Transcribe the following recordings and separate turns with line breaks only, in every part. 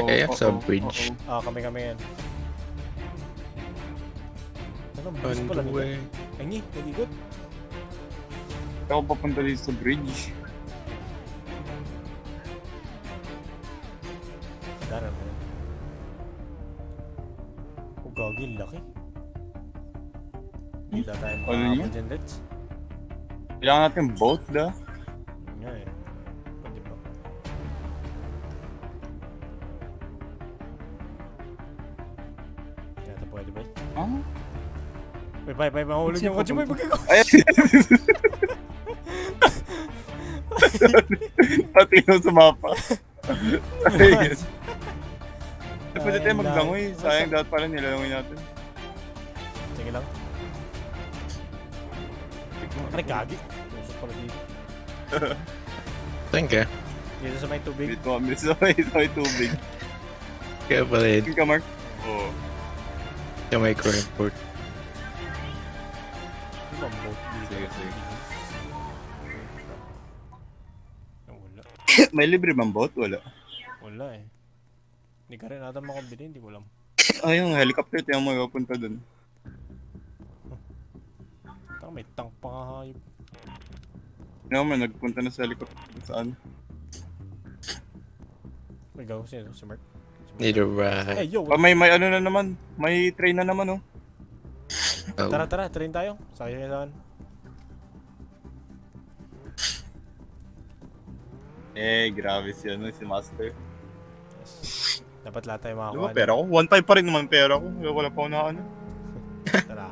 Kaya sa bridge.
Kami yan. Ano,
On
bilis pala
the
nito.
way.
Ay, nag-ikot.
Ako papunta dito sa bridge.
Daran mo. Oh, gagi, laki. Hindi na tayo
Ano
makakapon
yun?
dyan, Reds.
Kailangan natin boat da.
Yun nga eh. Pwede ba? Kaya ito pwede ba?
Ah?
Bye, mahulog yung kotse mo.
Ay! Tatino sa mapa. Ay, pwede tayo maglangoy. Sayang dapat pala nilalangoy natin.
Sige lang. Ay, gagi. Usok pala dito.
Saan ka?
Dito sa may tubig.
Dito kami sa may tubig.
Kaya pala yun.
Saan ka, Mark? Oo.
Sa may airport.
Bambot dito.
Sige.
Wala.
May libre bang boat? Wala.
Wala eh. Hindi ka rin ata makabili, hindi ko alam.
Ay, yung helicopter, tiyan mo papunta dun.
Taka may tank pa nga hayop.
Hindi naman, nagpunta na sa helicopter. Saan?
May gaw siya, si Mark.
Need a
Hey,
ride.
yo!
May ano na naman. May train na naman, oh.
Oh.
Tara, train tayo. Sakay kayo saan.
Grabe si Master.
Yes. Dapat lahat tayo
Di ba
makakuha.
pera ko? 1.5 pa rin naman pera ko. Wala pa ako na ano.
Tara.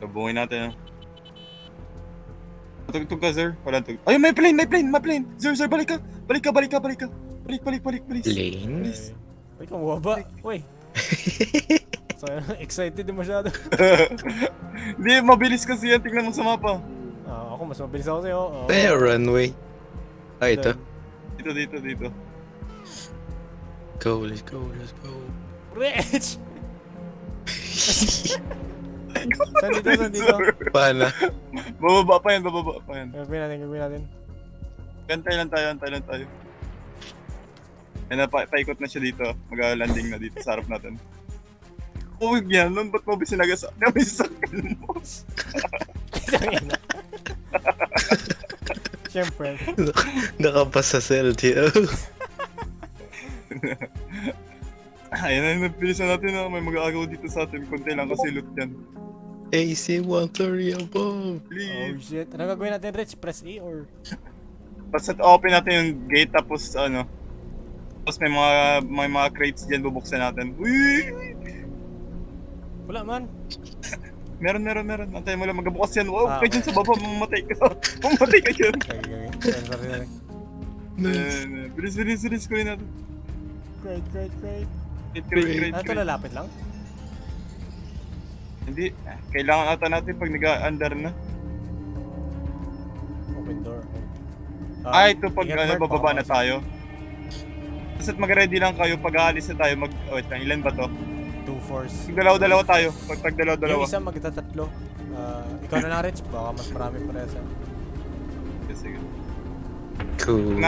Sabungin natin. Tugtog ka, sir. Wala tugtog. Ay, may plane. Sir, balik ka. Balik. Balik.
Lane?
Please. Uy, kumababa. Uy. So, excited din masyado.
Hindi, mabilis kasi yan. Tingnan mo sa mapa.
Ako, mas mabilis ako sa'yo.
Kaya runway. Ah, ito.
Dito.
Go, let's go.
Rich! Saan dito?
Sir.
Paano?
Bababa pa yan.
Gagawin natin.
Antay lang tayo. Yan na, paikot na siya dito. Mag-landing na dito sa harap natin. Uwag yan, nun ba't mo bisinagas? May sasakyan mo.
Siyempre.
Nakapasa sa LTO.
Ayun na, bilisan natin na may mag-aagaw dito sa atin. Konti lang kasi loot yan.
AC 130 above.
Oh
Please.
shit. Ano gagawin natin, Rich? Press E or?
Basta open natin yung gate tapos ano. Tapos may mga crates dyan bubuksan natin. Uy!
Wala man.
Meron. Antay mo lang magbukas yan. Wow,
Ah,
kayo dyan sa baba, mamamatay ka. Mamamatay ka dyan.
Gagawin. Sorry.
Bilis ko natin.
Great.
Great.
Ano to, lalapit lang?
Hindi, kailangan ata natin pag nag-under na.
Open door.
Ito pag
ingat, Mark,
bababa
baka
na tayo. Tapos mag-ready lang kayo pag aalis na tayo. Wait lang, ilan ba to?
2 force.
Pag dalawa tayo. Pag
Yung
dalawa.
isa magtatatlo. Ikaw na lang, Rich. Baka mas marami para sa
Sige.
Cool.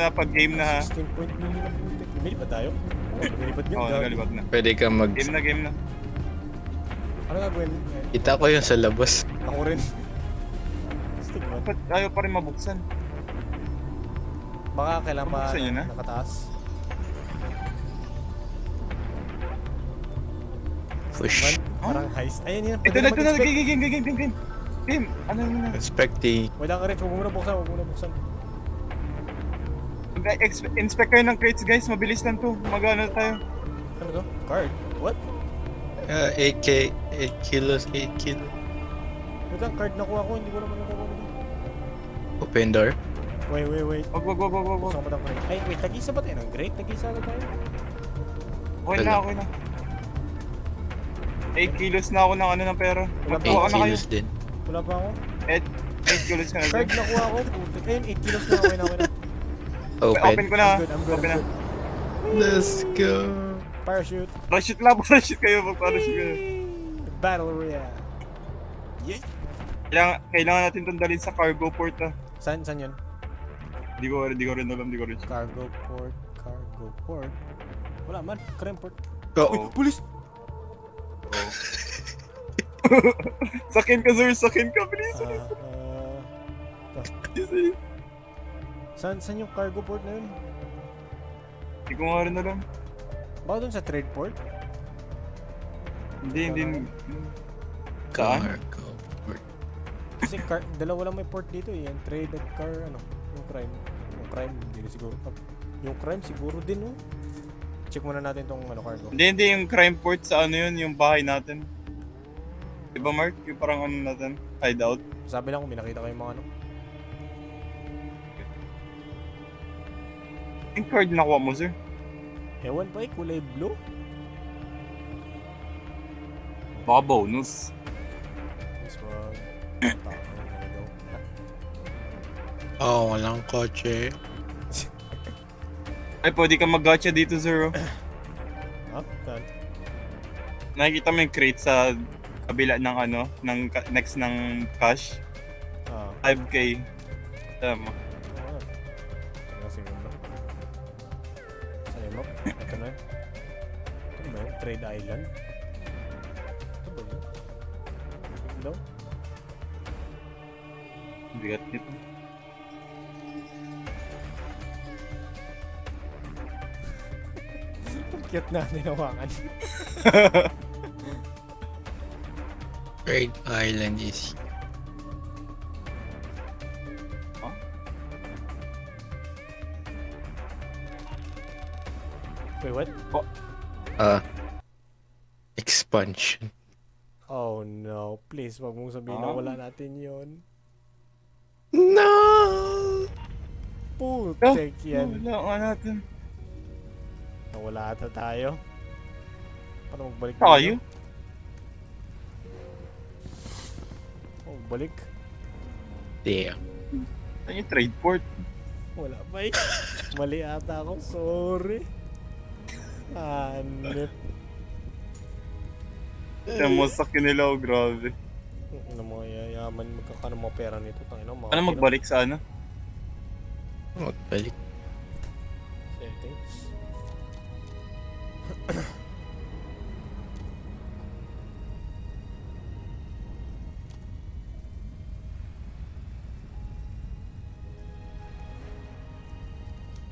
Pag game na ha.
16 point minimum. Lumilipad tayo? Oo, lumilipad yun.
Oo, nagalibat na.
Pwede ka mag...
Game na.
Ano gagawin?
Kita ko yun sa labas.
Ako rin. Stick man.
Ba't ayaw pa rin mabuksan?
Baka kailangan pa
Bubuksan yun, ha?
nakataas.
Push.
Parang heist. Ayun yun.
Ito na. Game. Ano na?
Inspecting.
Wala ka rin. Huwag mo muna buksan.
Inspect kayo ng crates guys. Mabilis lang to. Mag-ano tayo.
Ano to? Card? What?
8 kilos.
Wait lang, card nakuha ko. Hindi ko naman nakuha ko.
Open door.
Wait.
Wag.
Buksan ko ba ng card? Ay, wait. Tag-isa ba tayo? Great. Tag-isa na tayo.
Okay na. 8 kilos na ako ng ano ng pera.
Wala pa
Magkuha
8
ka na kayo.
kilos din.
Wala pa ako.
8 kilos ka na.
Card nakuha ko. Putik. Ayun, 8 kilos na. Okay na.
Open.
Open ko na.
I'm good.
Open na.
Let's go.
Parachute.
Parachute kayo. Parachute kayo.
Battle Royale. Yeah.
Kailangan natin itong dalhin sa cargo port ah.
Saan yun?
Di ko rin alam, di ko rin.
Cargo port. Wala man, crime port.
Oh,
Uy, pulis!
Oh. Sakin ka, sir. Sakin ka, please. Please.
Saan yung cargo port na yun?
Hindi ko nga rin alam.
Baka doon sa trade port?
Hindi. Saan?
cargo port.
Kasi dalawa lang may port dito eh. Yung trade at car, yung crime. Yung crime, hindi na siguro. Yung crime siguro din, oh. Check muna natin tong cargo.
Hindi. Yung crime port sa yung bahay natin. Diba, Mark? Yung parang natin? Hideout.
Sabi lang kung may nakita kayong mga
Yung card nakuha mo, sir.
Ewan pa eh, kulay blue.
Baka bonus.
This one.
Oh, walang kotse.
Ay, pwede ka mag-gacha dito, sir. Oh.
Saan?
Nakikita mo yung crate sa kabila ng next ng cash. 5K. Tama.
Segundo. Saan yung map? Ito na yun. Ito ba yun? Trade Island? Ito ba yun? Hello?
Bigat nito.
Ang cute na ninawakan.
Trade Island is...
Wait, what?
Expansion.
Oh no, please wag mong sabihin na wala natin yon.
No!
Putek yan.
Wala nga natin.
Nawala ata tayo. Paano magbalik
Tayo?
Oh, balik.
Damn.
Saan yung trade port?
Wala pa eh. Mali ata ako, sorry. Hanip.
Yung masak yun nila, oh, grabe.
Ano mga yayaman, magkakano mga pera nito. Tangina, mga
Ano magbalik sa
Magbalik.
settings.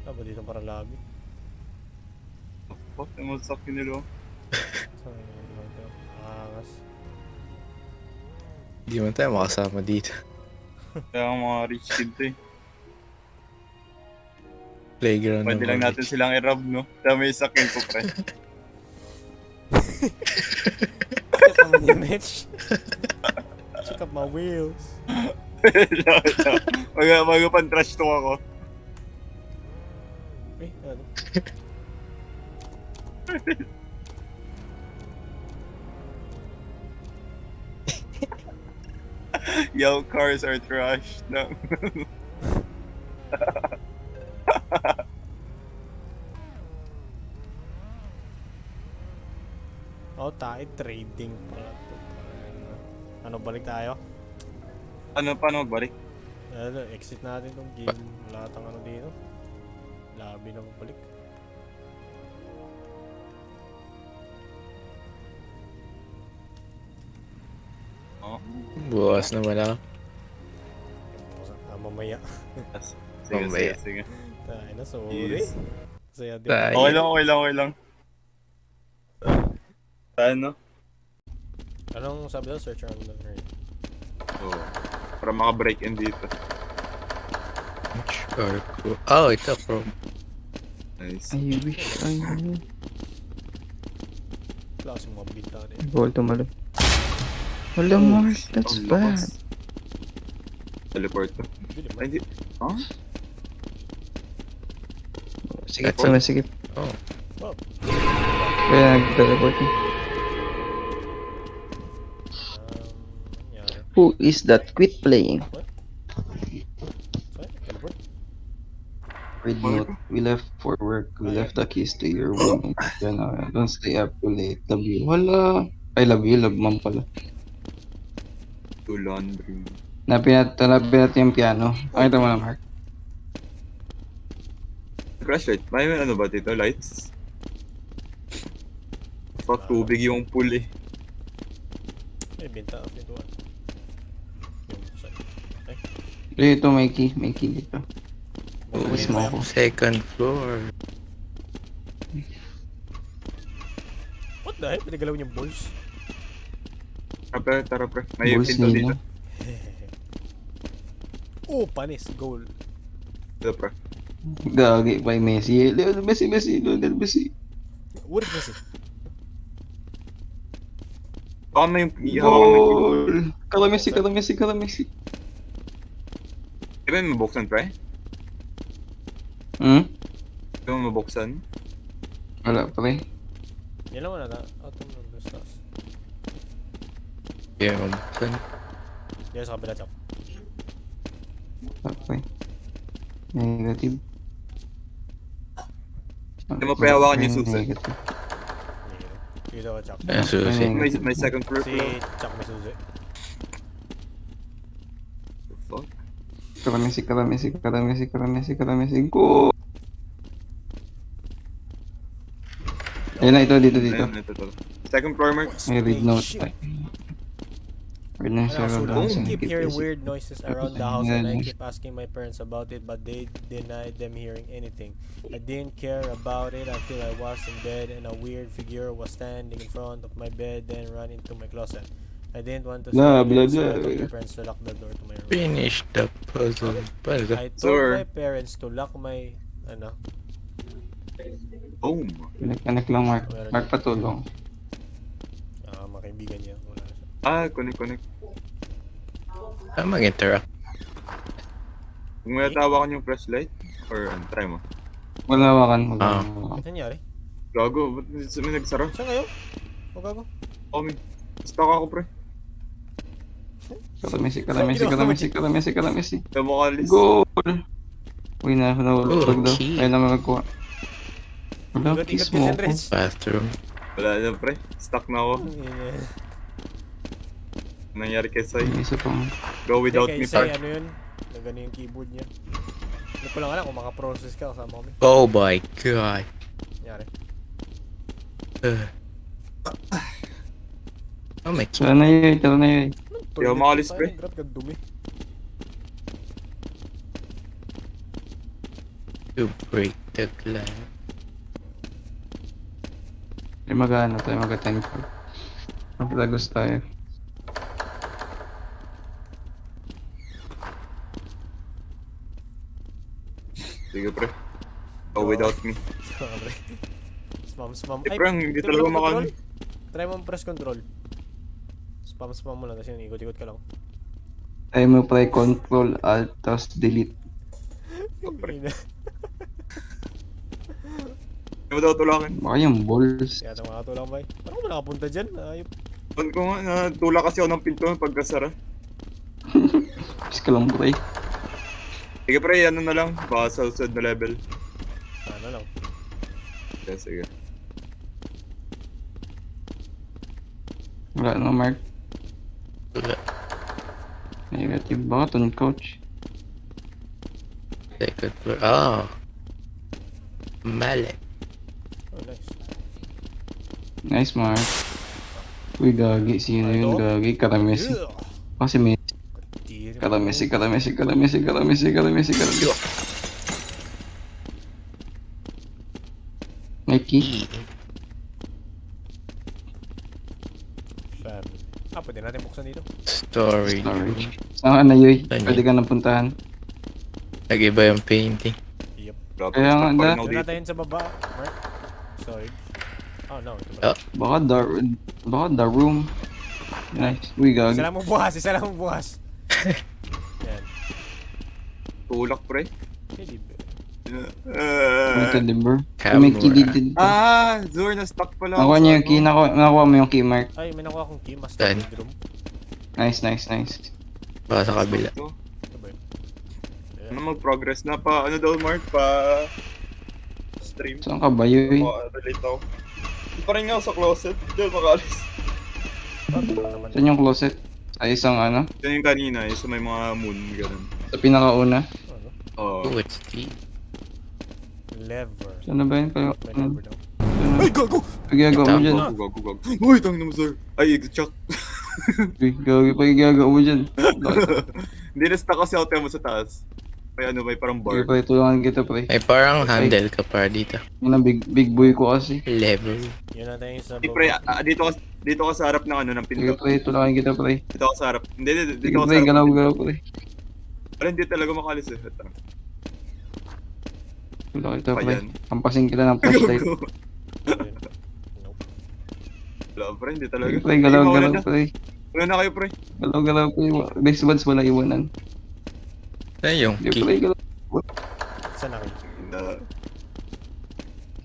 Apa dito para lobby?
Oh, yung masak yun nila.
Saan yun ito? Angas.
Hindi man tayo makasama dito.
Kaya ang mga rich kid to eh.
Playground
Pwede lang natin silang i-rob, no? Kaya may sakin ko, pre.
Check naman yung Mitch. Check up my wheels.
Mag-pan-trash talk ako.
Eh, ano?
Yo, cars are trash. No.
Oh, tayo trading pala to. Ano, balik tayo?
Paano magbalik?
Exit natin tong game. Wala tang ano dito. Lobby na magbalik.
Oh.
Bukas naman ako.
Mamaya.
Sige,
Mamaya.
sige.
Tayo na, sorry.
Yes.
Saya din.
Tayo.
Okay lang. Ano?
Anong sabi daw? Search around the area.
Oh. Para maka-break in dito.
Cargo. Oh, ito from...
Nice.
I wish I knew.
Klaseng mga bita din.
Ball tumalo. Wala Mark, that's
Ang
bad.
lakas. Teleport to.
Bili
Ay, hindi. Huh?
Sige,
That's all.
sige.
Oh.
Wow.
Kaya nag-teleport na.
Nangyari.
Who is that? Quit playing.
Sorry, teleport.
Read note. We left for work. We left the keys to your room. Don't stay up too late. Love you. Wala. I love you. Love mom pala.
To laundry.
Hanapin natin yung piano. Pakita mo na, Mark.
Flashlight. May ano ba dito? Lights? Fuck, tubig yung pool eh.
Ay, binta ang pintuan. Yung saan? Ay,
Ito may key dito. Alis mo ako.
Second floor.
what the hell? Pinagalaw niyang balls.
Tara pre. May
Balls
pinto
nila.
dito.
Oh, panis. Goal.
Dito pre.
Gagi by Messi. Lionel Lionel Messi.
What is this?
Baka may hawakan mo yung
Goal! Kalamesi.
Di ba may mabuksan pre? Di ba mabuksan?
Wala pre.
Yan lang wala na. Atom ng stars.
Yeah, mabuksan.
Yan sa kabila, chap.
Wala pre. Negative.
Hindi mo pre hawakan yung susi.
Negative.
Dito ka, chap.
Ayan, susi.
May second floor
Si
floor.
Chuck may susi.
Fuck.
Kalamesi. Go! Ayun na, ito.
Ayun, ito. Second floor mark.
May read note.
Shit.
Ay. Read na siya.
I
Boom.
keep hearing weird noises around the house and I
Yeah.
keep asking my parents about it, but they denied them hearing anything. I didn't care about it until I was in bed and a weird figure was standing in front of my bed, then ran into my closet. I didn't want to
Blah,
scare them, so
blah,
I told
blah.
my parents to lock the door to my room.
Finish the puzzle. Paano to?
I told
Sir.
my parents to lock my
Boom.
Connect lang, Mark. Mark, patulong.
mga kaibigan niya. Wala na siya.
Connect.
Mag-interact.
Kung may tawakan yung flashlight, or try mo.
Wala wakan.
Ano nangyari?
Gago, ba't may nagsara?
Saan kayo? O gago?
Kami. Stuck ako pre.
Kalamesi.
Kaya mo kalis.
Goal! Uy, nahulog daw.
key.
Ayun naman magkuha. Wala,
Ikot-ikot
kiss
ka
mo
dyan,
ako.
Rich.
Bathroom.
Wala na pre. Stuck na ako. Nangyari kay Sai.
May isa pang...
Go without
Hindi,
me
kay Sai,
part.
ano yun? Nagano yung keyboard niya. Hindi ko lang alam kung makaprocess ka kasama kami.
Oh my god.
Nangyari.
Oh my god.
Tara na yun.
Di ako makalis, pre.
Grab ka dumi.
To break the glass.
Ay, mag-10 ko. Magdagos tayo.
Sige pre. Go without me.
Sorry. Spam.
Eh, pre, hindi
try
talaga
mo
makan.
control. Try mo press control. Spam mo lang kasi yun, ikot-ikot ka lang.
Tayo mo try control, alt, tapos delete.
Pre.
Hindi na.
Hindi mo daw tulakin.
Baka yung balls.
Kaya ito mga tulang bay. Parang ko nakapunta dyan. Ayop.
Pan ko nga, natula kasi ako ng pinto pagkasara.
Kiss ka lang, pre.
Sige pre, ano na lang. Baka sa susunod na level.
Ano lang.
Sige.
Wala na, Mark.
Wala.
Negative button, coach.
Second floor. Oh. Mallet.
Oh, nice.
Nice, Mark. Uy, gagi. Sino yun? Gagi. Karamesi.
Ugh.
Kasi may...
Tiri mo.
Karamesi. May key.
Fam. Pwede natin buksan dito.
Storage.
Storage. Saan na yun?
Saan
Pwede ka napuntahan.
Nag-iba yung painting.
Yep.
Grabe,
Kaya nga,
stuck pa rin
da.
ako
Doon
dito.
natin sa baba. Mark. Sorry. Oh no. Ito
Oh.
ba?
Baka the room. Nice. Uy, gagi.
Isa lang mong bukas. Yan.
Tulak pre.
Hindi ba?
May caliber.
Camera.
May key dito.
Zor, na-stuck pala ako.
Nakuha niya yung
sa
key.
ano.
Nakuha mo yung key, Mark.
Ay, may nakuha akong key. Master
Saan?
bedroom.
Nice.
Baka sa kabila.
Ito.
Ito ba yun?
Ano mag-progress na pa, ano daw Mark, pa stream.
Saan ka ba yun?
Relate ako. Hindi pa rin nga ako sa closet. Hindi ako makalis.
Naman.
Saan yung closet? Sa isang ano?
Yan yung kanina, yung sa may mga moon, ganun.
Sa pinakauna.
Ano?
Oo.
Oh, it's deep.
lever.
Sana ba yun? Kaya,
My lever daw.
Ay, gago!
pagagawa mo dyan.
Gago. Uy, tangin mo, sir. Ay, chuck.
Pagagawa mo dyan.
Hindi na-stuck kasi ako mo sa taas. May ano, may parang
Sige,
bar.
pre, tulungan kita, pre.
May parang handle ka para dito.
Yun ang big boy ko kasi.
Level.
Yun natin yung sa
Di, pre,
baba.
dito ka sa harap ng ano, ng
Sige,
pinto.
pre, tulungan kita, pre.
Dito ka sa harap. Hindi,
Sige,
dito ka sa
pre,
harap.
galaw, pre.
Parang hindi talaga makalis eh. Ito.
Tulungan kita, pre.
Ayan.
Hampasin kita ng flashlight.
Yun. Nope.
Wala, pre, hindi talaga.
Sige, pre, galaw, pre.
Wala na kayo, pre.
Galaw, pre. Base buds wala iwanan.
Na yung
Sige,
key.
pre, galaw.
Saan na kayo?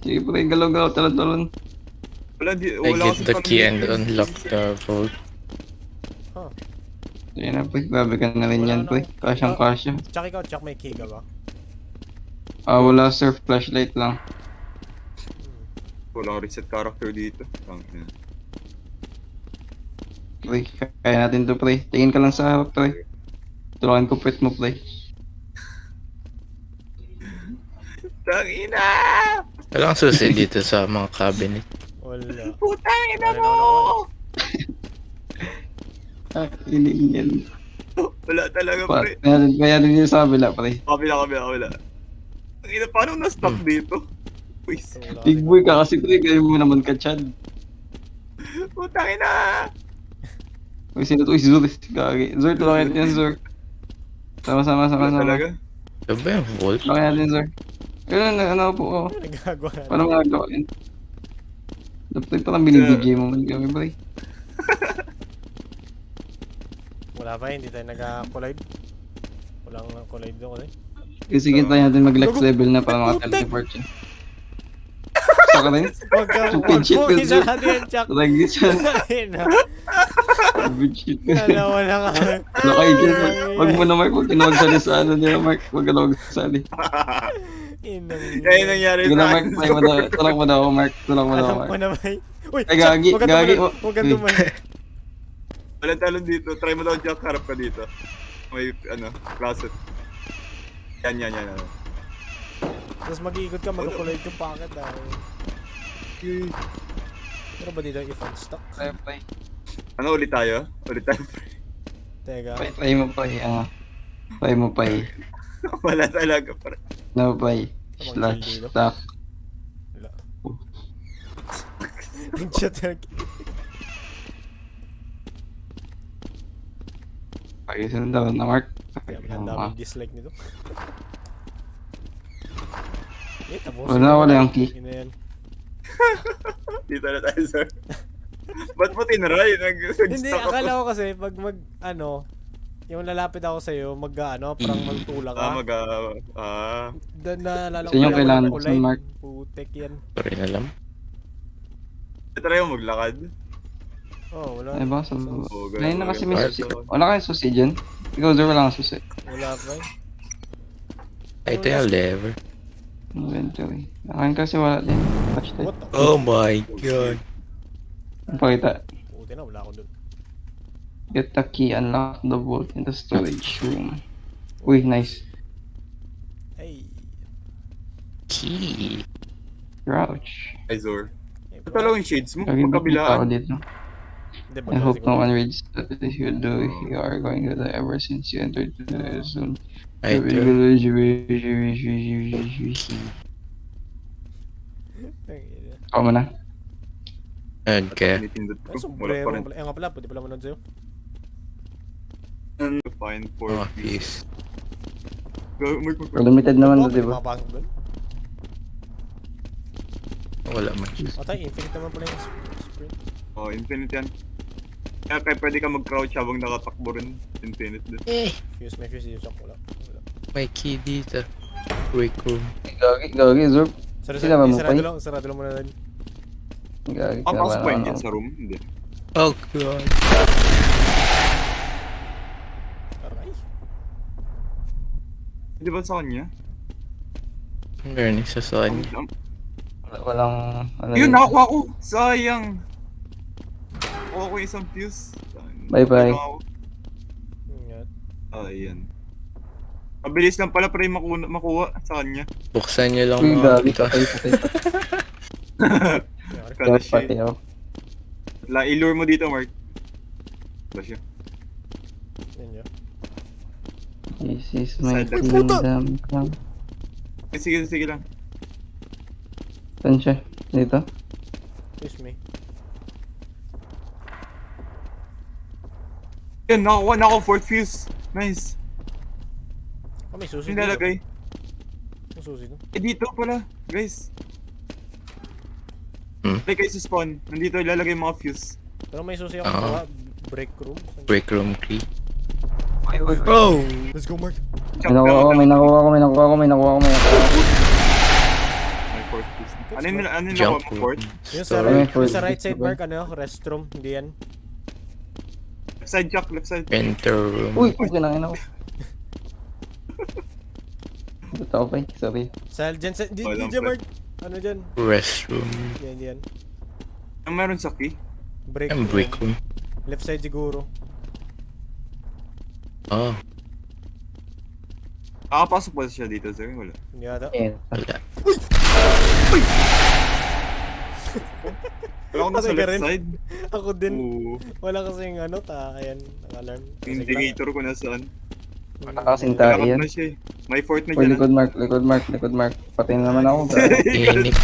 Sige, pre, galaw, talon.
Wala,
I
wala
get the key and unlock the vault.
Huh.
Sige na, pre. Grabe ka na rin yan, pre. Kasyang-kasya.
Check ikaw, check may key ka ba?
Wala, sir. Flashlight lang.
Walang reset character dito. Tangina.
Pre, kaya natin to, pre. Tingin ka lang sa harap, pre. Tulungan ko pet mo, pre.
Tangina!
Walang susi dito sa mga cabinet.
Wala.
Putang ina
Wala
mo!
Iniingan.
Wala talaga,
Pa,
pre.
kaya din yung sa kabila, pre.
Kabila. Tangina, paano na-stuck dito? Uy,
Wala
Big
rin.
boy ka kasi, pre. Kaya mo naman ka, Chad.
putang ina!
Uy, sino to? Uy, Zur. Gagi. Zur, tulungan natin yan, Zur. Sama.
Wala talaga.
Ano ba yung vault?
Tulungan natin, Zur. Ayun, ano po, oh.
Ano nagagawa natin?
Paano magagawa yun? Dapat parang binibigay mo man kami, pre.
Wala pa, hindi tayo nag-collide. Walang collide doon kasi.
Kasi tayo natin mag-lex
Gago.
level na para maka-teleport siya. Saka rin?
Huwag ka,
Stupid shit
huwag
ka,
isa
Zur.
natin yan, Chuck.
Like this, siya.
Ayun na.
Stupid shit ka.
Dalawa na nga.
Lakay dyan. Wag mo na, Mark. Huwag ka na magsali sa ano nila, Mark. Huwag ka na magsali.
Kaya yung nangyari
Sige na,
sa
Mark. Tulak mo na. Tulak mo na ako, Mark. Tulak mo na ako,
Alam
Mark.
ko na ba eh. Uy,
Ay,
Chuck,
gagi,
huwag ka
gagi,
tumalon.
oh.
Huwag ka
Uy.
tumalon.
Walang talon dito. Try mo daw, Jack. Harap ka dito. May, ano, closet. Yan.
Tapos mag-iikot ka, mag-collide yung packet dahil. Pero ba dito if unstuck?
Play.
Ano, ulit tayo?
Teka.
Try mo pa eh. Try mo pa eh.
Wala talaga, pre.
No pa eh. Slash stack.
Wala. Chat talaga.
Ayusin daw na, Mark.
Kaya ang daming dislike nito. Tapos.
Wala yung key.
Ina yan.
Dito na tayo, sir. Ba't mo tinry?
Hindi, akala ko kasi pag yung lalapit ako sa'yo, parang magtulak ka. Doon naalala
Gusto nyo kailangan buksan, Mark?
Putek yan.
Sorry na lang.
Try mo maglakad.
Oh, wala.
Ay ba? Ngayon na kasi may
Mark.
susi. Wala kayong susi dyan? Ikaw, Zur, wala kang susi.
Wala pa eh.
Ay, ito yung lever.
Inventory. Akin kasi wala din. Flashlight.
What the?
Oh my god.
Pakita.
Puti na, wala ako doon.
Get the key, unlock the vault in the storage room. Uy, nice.
Ay.
Key.
Crouch.
Ay, Zor. Ito talaga yung shades mo.
Lagi ba kita ako
Magkabilaan.
dito?
Hindi ba
I hope no one reads that if you do, you are going to die ever since you entered the zone.
Ay, ito.
Ako mo na.
Okay.
Tinitindot ko.
Ay,
Wala
sombrero
pa rin.
pala. Nga pala, pwede pala manood sa'yo.
Find for
Mga keys.
Limited naman
Oh,
to, diba?
mapapasok doon.
Wala man.
Atay, infinite naman pala yung sprint.
Oh, infinite yan. Kaya pwede ka mag-crouch habang nakatakbo rin. Infinite din.
Fuse, may fuse dito. Wala.
May key dito. Break room.
Gagi, Zurp. Sila ba mo,
sarado
Pai?
lang, sarado lang muna rin.
Gagi ka
Papasok pa
ba
yun
na
dyan sa room? Hindi.
Oh god.
Aray.
Hindi ba sa kanya?
Meron isa sa kanya.
Walang...
Yun, nakakuha ko! Sayang! Nakuha ko isang fuse.
Bye-bye.
Ingat.
Ayan. Mabilis lang pala pre makuha sa kanya.
Buksan niyo lang
Uy,
mga
gabi,
ito.
patay.
Kada
Dapat pati
siya.
ako.
Ilure mo dito, Mark. Kada siya.
Yan yun.
This is my
Side
Uy, puta!
kingdom come.
Sige lang.
Saan siya? Dito?
Excuse me.
Yan, nakakuha na ako fourth fuse. Nice.
Ah, may susi
Yung lalagay.
May susi doon.
Dito pala, guys.
Hmm?
Kayo sa spawn. Nandito ilalagay yung mga fuse.
Pero may susi ako
Oo.
gawa. Break room.
Break room key.
Uy.
Oh!
Let's go, Mark.
May nakuha ko.
May fourth fuse. Ano yung
Jump
nakuha mo, fourth?
Yung sa,
Sorry.
yung sa right side, Mark, ano? Restroom. Hindi yan.
Left side, Jack. Left side.
Enter room.
Uy, kinangin ako. Ito ako pa, sorry.
Sa dyan, sa, di,
Walang
di dyan,
pre.
Mark. Ano dyan?
Restroom.
Hindi yan.
Ang meron sa key?
Break
Ang break room.
Left side siguro.
Oh,
Nakapasok ba siya dito, sir? Wala.
Hindi ata.
wala.
Wala ko na sa
Patay ka
left
rin.
side.
Ako din.
Oo.
Wala kasing ano, ayan, ang alarm.
Yung indicator ko nasaan.
Nakakasinta
Nalakad
yan.
na siya eh. May fort na
Uy,
dyan.
likod mark. Patay na naman ako.
Init.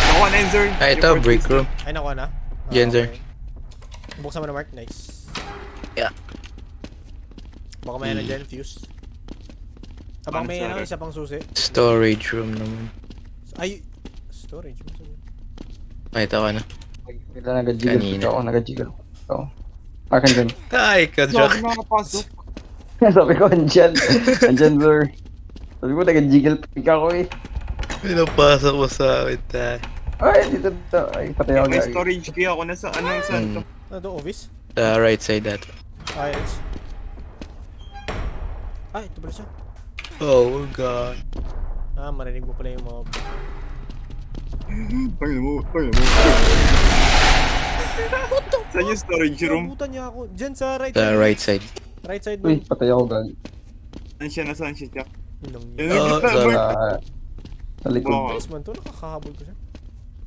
Nakuha na yun, sir.
Ah, ito,
Yung fort
break
fuse.
room.
Ay, nakuha na?
Yan, sir.
okay. Buksan mo na, Mark. Nice.
Yeah.
Baka may ano dyan, fuse. Baka may ano, isa pang susi.
Storage room naman.
Ay! Storage. Ano yun?
Nakita ko na.
Bigla nag-jiggle
Kanina.
ako, nag-jiggle ako. Akin din.
Ay,
Wala
kadyak.
akong nakapasok.
Sabi ko, andyan, sir. Sabi ko, nag-jiggle pick ako eh.
Pinapasok mo sa akin tayo.
Ay, dito. Ay, patay ako
May
gagi.
storage key ako nasa ano saan to.
Ano to, office?
Sa right side dito.
Ah, yes. Ay, ito pala siya.
Oh god.
Ah, marinig mo pala yung mga...
Tangin mo. Saan yung storage room?
Nabutan niya ako. Diyan sa right
Sa
side.
right side.
Right side
Uy,
mo.
patay ako gagi.
Nasaan siya, Jack?
Inang
Yun,
yun.
Oh,
kita,
sorry.
Mark.
Sa likod.
Wow.
Nice man to, nakakahabol ko siya.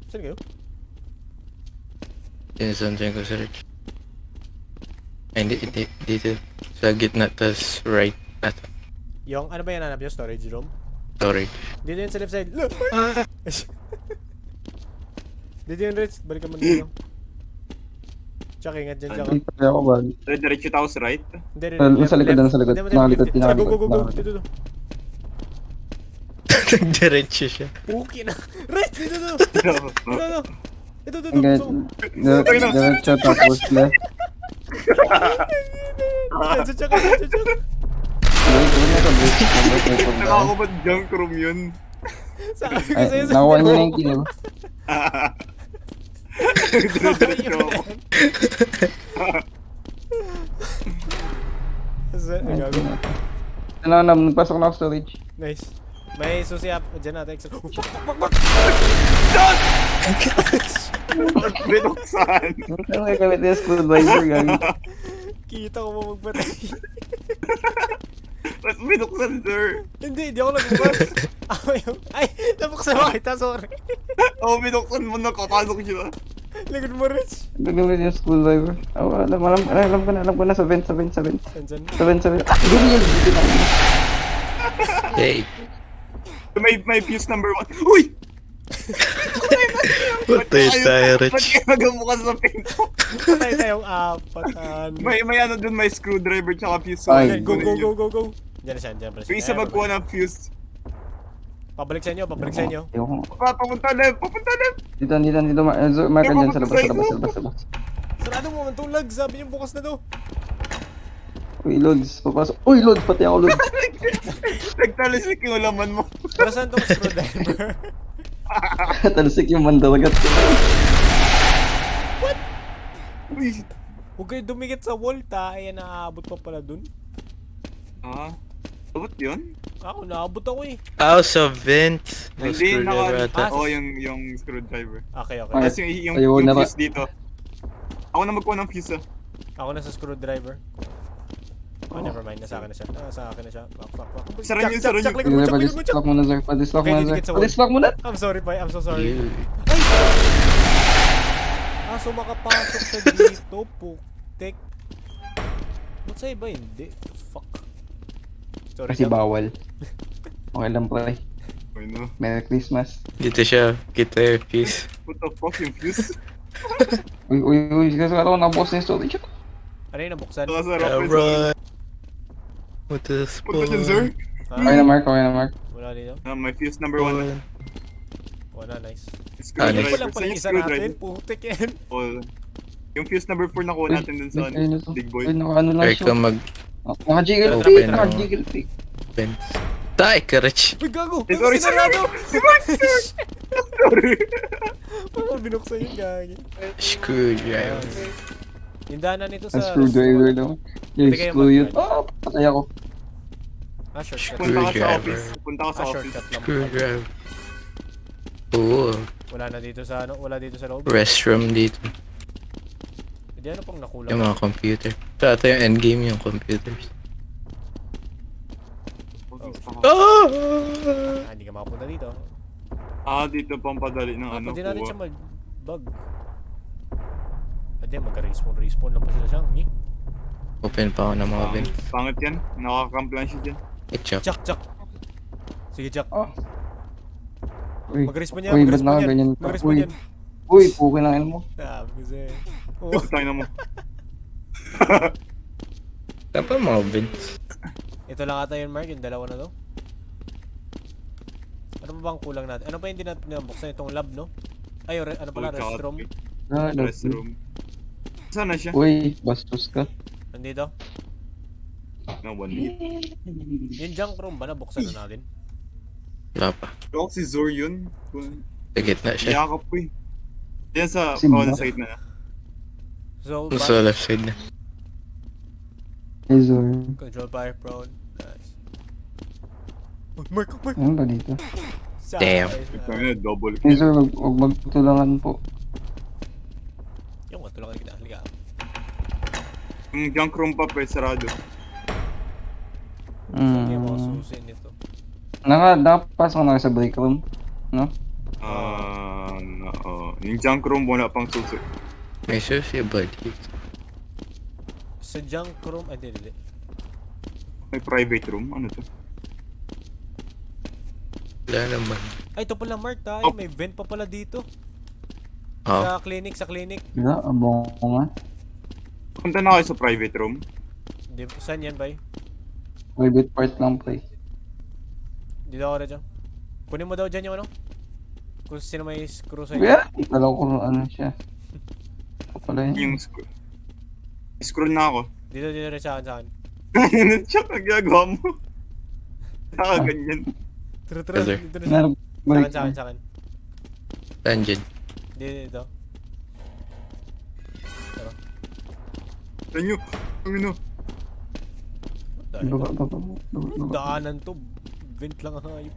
Saan kayo?
Sinasandiyan ko sa right. Ay, hindi. Dito. Sa gitna, tas right. At
Yung, ano ba yan hanap niyo? Storage room?
storage.
Dito yun sa left side. Look! Dito yun, Rich. Balikan mo dito. Tsaka ingat dyan, tsaka.
Uy, patay ako gagi.
Diretso tayo sa right.
Hindi,
Sa likod,
left.
sa likod.
Hindi,
Nakalikod,
left. Tsaka, go, go, go, go.
nakalikod.
Dito, dito.
Nagdiretso siya.
Okay na. Rich, dito, dito. Dito. Ito, dito.
Okay, diretso tapos left.
Dito, tsaka, dito, tsaka.
Wait, wait.
Nakakabad junk room yun.
Sabi ko
Ay,
sa'yo,
nakuha niyo na yung kill.
Diretso ako.
Ang gago.
Nagpasok na ako storage.
Nice. May susi up. Diyan natin. Oh, fuck.
Binuksan.
Ano may gamit yung screwdriver gagi?
Kita ko mo magpatay.
Ba't binuksan, sir?
Hindi ako nagbukas. Ay, nabuksan mo kita, sorry.
Oo, binuksan mo na kapasok siya.
Likod mo, Rich.
Gamit yung screwdriver. Oh, alam ko na sa vent.
Andyan.
Gumiyal dito na.
Hey.
May fuse number 1. Uy!
Patay tayo,
Ba't
Rich.
kayo nagabukas sa pinto?
Patay tayong apatan.
May ano dun, may screwdriver tsaka fuse.
Ay.
Go. Diyan na siya, diyan pala siya.
Yung isa
Ayan,
magkuha ng fuse.
Pabalik sa inyo.
Ayoko.
Papunta left.
Dito, mark dyan sa labas.
Sarado mo, ang tulag. Sabi niyo bukas na to.
Uy, Lods, papasok. Uy, Lods, pati ako, Lods.
Nagtalisik yung laman mo.
Pero saan tong screwdriver?
Talsik yung mandalagat ko.
Uy.
Huwag kayo dumikit sa wall, ayan naaabot pa pala dun.
Abot yun?
Ako, naabot ako eh.
Ah, sa vent. May
Hindi,
screwdriver ata.
Oo, yung screwdriver.
Okay.
Ay.
Tapos yung
Ayaw na ba?
fuse dito. Ako na magkuha ng fuse ah.
Ako na sa screwdriver. Oh, never mind. Nasa akin na siya. Nasa akin na siya. Fuck.
Sara
Jack,
niyo,
Jack,
sara
Jack,
niyo.
likod mo, Jack, likod mo, Jack.
Pa-distract muna, sir. Pa-distract
Okay,
muna,
didikit
sir.
sa wall.
Pa-distract muna!
I'm sorry, Pai. I'm so sorry.
You.
So makapasok siya dito, putik. Ba't sa iba hindi? Fuck. Sorry,
Kasi
Jack.
bawal. Okay lang, pre.
Ay, no.
Merry Christmas.
Dito siya. Kita peace.
What the fuck, yung fuse?
Uy. Kasi ako na-post na yung story siya.
Ano yung nabuksan?
Nakasarap yun.
Alright. What the
Punta dyan, sir.
Ha?
Okay na, Mark. Okay na, Mark.
Wala dito?
My fuse number 1.
Wala, nice.
Ano?
Ito lang pala yung isa natin, putik yan.
Yung fuse number 4 nakuha natin dun sa
Ayun na to.
big boy.
Ayun, naka-ano lang
Try
siya.
ka mag
Naka-jiggle
Open
pick.
na.
Naka-jiggle pick.
fence. Tay, karach.
Uy, gago!
Eh, sorry,
Sinarado!
Sorry.
Paano binuksan yung gagi?
Screwdriver.
Yung daanan nito
Ang
sa...
screwdriver daw. Yung
Pwede kayo
screw yun.
mag-try.
Ah, patay ako.
Ah, shortcut.
Punta ka sa
Screwdriver.
office. Punta ka sa
Ah,
office.
shortcut lang.
Screwdriver. Oo.
Wala na dito sa ano, wala dito sa loob.
Restroom dito.
Hindi ano pang nakulang.
Yung mga computer. So, ito yung endgame yung computers. Ah!
Ah, hindi ka makapunta dito.
Dito pang padali ng ano.
Pwede natin
kuha.
siya mag-bug. Pwede, mag-respawn lang pa sila siya.
Open pa ako ng mga vent.
Pangit yan. Nakaka-camp lang siya dyan.
Ketchup.
Jack. Sige, Jack.
Ah. Uy,
Mag-respawn yan,
uy, ba't
mag-respawn yan.
nakaganyan ka?
Mag-respawn
Uy,
yan.
uy, pukin lang mo.
Ah, kasi...
Tayo na mo.
Saan pa mga vent?
Ito lang ata yun, Mark, yung dalawa na to. Ano pa bang kulang natin? Ano pa hindi natin nabuksan itong lab, no? Ay, ano pala, restroom.
Ah,
Restroom. Saan na siya?
Uy, bastos ka.
Nandito.
No, 1 minute.
Yung junk room ba, nabuksan na natin?
Wala pa.
Ako si Zor yun.
Sa gitna siya.
Yakap ko eh. Yan sa
Simba?
on side na.
So,
Sa left side na.
Hey, Zor.
control fire prone. Nice. Oh, Mark!
Ano ba dito?
Damn.
Ito na, double
Hey,
kill.
Zor, huwag magtulangan po.
Yung katulungan kita. Halika.
Yung junk room pa pa sarado.
So, hindi mo
Hmm.
susi nito.
Nakapasok na kayo sa break room. No?
Yung junk room wala pang susi.
May susi ba dito?
Sa junk room, ay hindi.
May private room. Ano to?
Wala naman.
Ay, ito pala Mark tayo.
Oh.
May vent pa pala dito.
Ah,
Sa clinic.
Wala, abong ko nga.
Punta na kayo sa private room.
Di, saan yan, bay?
Private part lang, pre.
Dito ako rin dyan. Kunin mo daw dyan yung ano? Kung sino may screw sa'yo.
Yeah, alam ko kung ano siya. Ito pala yun.
Yung scroll na ako.
Dito rin sa akin.
Siya kagagawa mo. Nakaganyan.
Tara.
Brother.
Dito rin sa
Break.
sa akin.
dungeon.
Dito.
Saan nyo? Ano?
Baba.
Daanan to. Vent lang ang hayop.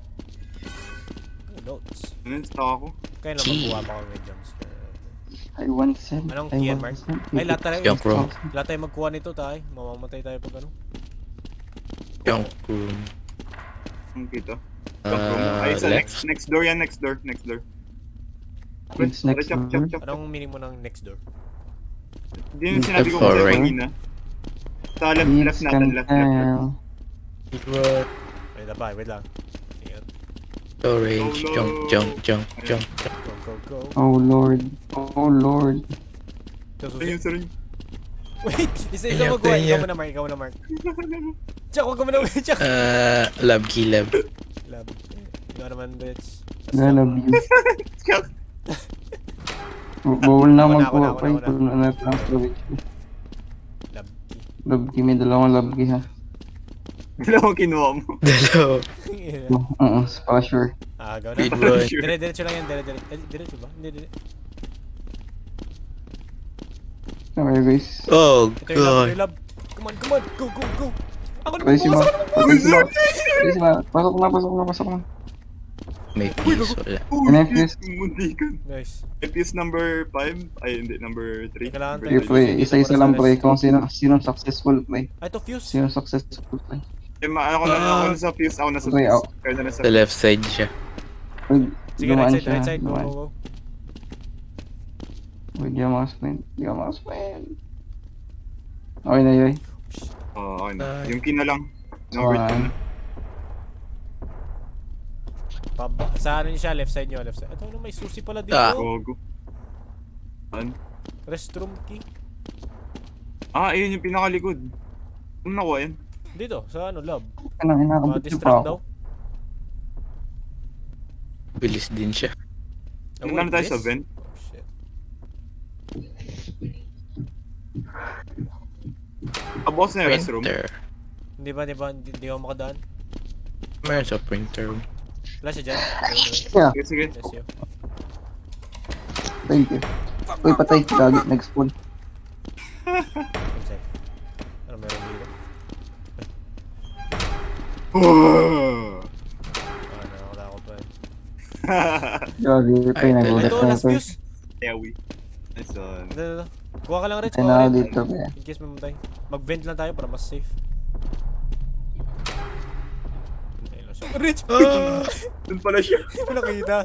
Notes.
Ano? Stuck ako.
Kaya lang magkuha pa ako ng jumpscare.
I want send.
Anong
I
key yan,
want
Mark?
send.
Ay, lahat tayo.
Junk room.
Lahat tayo magkuha nito tayo. Mamamatay tayo pag ano.
Junk room.
Ang kita. Junk room. Ay, sa
Left.
next door yan. Next door. Next door.
It's next
Chop.
door.
Anong meaning mo ng next door?
Hindi yung sinabi ko kasi
Alright.
kanina. Sa left natin. Left.
Right.
Wait lang. Ingat.
Storage. Junk.
Go.
Oh lord. Oh lord.
Ito
Saan yun?
susi.
Saan yun?
Wait! Isa
Ayan,
magkuha.
ayan.
Ikaw muna, Mark. Check, huwag ka muna. Check.
Lab key lab.
Lab. Ikaw naman, bitch.
Love you.
Chuck.
Bawal na
Ako na,
magkuha
ako
pa
na.
ito na lang storage.
Lab.
Love key, may dalawang love key ha.
Dalawang kinuha mo.
Dalaw.
Splasher.
Gaw na.
Speed run.
Dire-diretso lang yan. Diretso ba? Hindi.
Okay guys.
Oh
Ito yung
god.
lab. Come on. Go. Ako na
Pwede si Ma.
magbukas.
Pwede si Ma. Pwede si Ma. Pasok na.
May piso lang.
Uy,
NFS.
muntikan.
Nice.
FPS number 5? Ay, hindi. Number 3.
Kailangan
Pre,
tayo.
pre, isa-isa lang pre kung sino successful pre.
Ay, to fuse.
Sino successful pre.
Ako na sa fuse. Ako na sa
Okay,
fuse.
ako.
Kaya na sa
Sa left side siya.
Uy,
Sige,
dumaan
right side. Go,
dumaan.
go, go.
Uy, di ka makasprint. Di ka makasprint. Okay na yun.
Oo, okay na.
Ay.
Yung key na lang. Number 2 na.
Sa ano siya? Left side nyo, left side. Ito, ano, may susi pala dito.
Ah.
Gogo. Saan?
Restroom key.
Ayun yung pinakalikod. Ano nakuha yan?
Dito, sa ano, lab.
Ano, inakabot niyo pa
Distract
ako.
daw.
Bilis din siya.
Oh,
Nandun tayo
this?
sa vent.
Oh, shit.
Bukas na yung restroom.
Printer.
Hindi hindi ako makadaan.
Meron sa printer.
Wala siya dyan.
Yeah,
Sige, sige.
Bless you.
thank you. Uy, patay. Gagi, nag-spawn.
Inside. Ano meron dito? Ah, nakatakot pa eh.
Gagi, pre,
Ay,
nagulat
Ito,
na
last
pre.
fuse.
Ewi. Nice one.
Ito. Kuha ka lang, Rich.
Ay,
Kuha
na
ka lang.
dito pre.
In case mamatay. Mag-vent lang tayo para mas safe. Ayun lang siya. Rich!
Doon pala siya.
Hindi ko nakita.